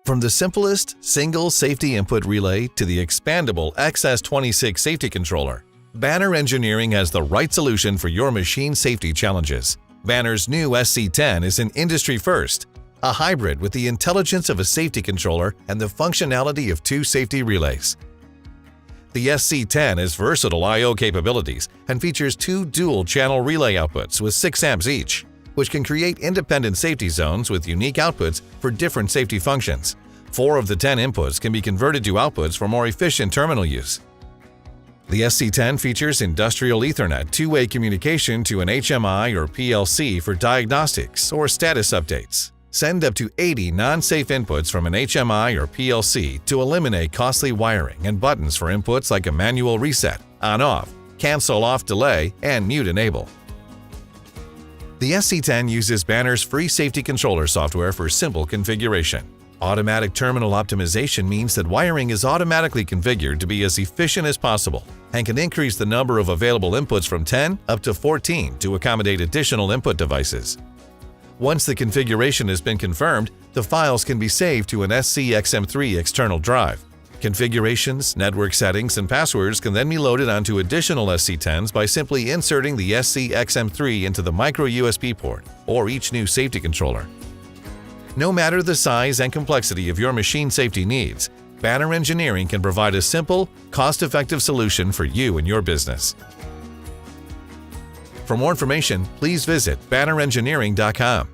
From the simplest single safety input relay to the expandable XS26 safety controller, Banner Engineering has the right solution for your machine safety challenges. Banner's new SC10 is an industry first, a hybrid with the intelligence of a safety controller and the functionality of 2 safety relays. The SC10 has versatile I/O capabilities and features 2 dual-channel relay outputs with 6 amps each, which can create independent safety zones with unique outputs for different safety functions. 4 of the 10 inputs can be converted to outputs for more efficient terminal use. The SC10 features industrial Ethernet 2-way communication to an HMI or PLC for diagnostics or status updates. Send up to 80 non-safe inputs from an HMI or PLC to eliminate costly wiring and buttons for inputs like a manual reset, on-off, cancel-off delay, and mute-enable. The SC10 uses Banner's free safety controller software for simple configuration. Automatic terminal optimization means that wiring is automatically configured to be as efficient as possible and can increase the number of available inputs from 10 up to 14 to accommodate additional input devices. Once the configuration has been confirmed, the files can be saved to an SC-XM3 external drive. Configurations, network settings, and passwords can then be loaded onto additional SC10s by simply inserting the SC-XM3 into the micro USB port or each new safety controller. No matter the size and complexity of your machine safety needs, Banner Engineering can provide a simple, cost-effective solution for you and your business. For more information, please visit bannerengineering.com.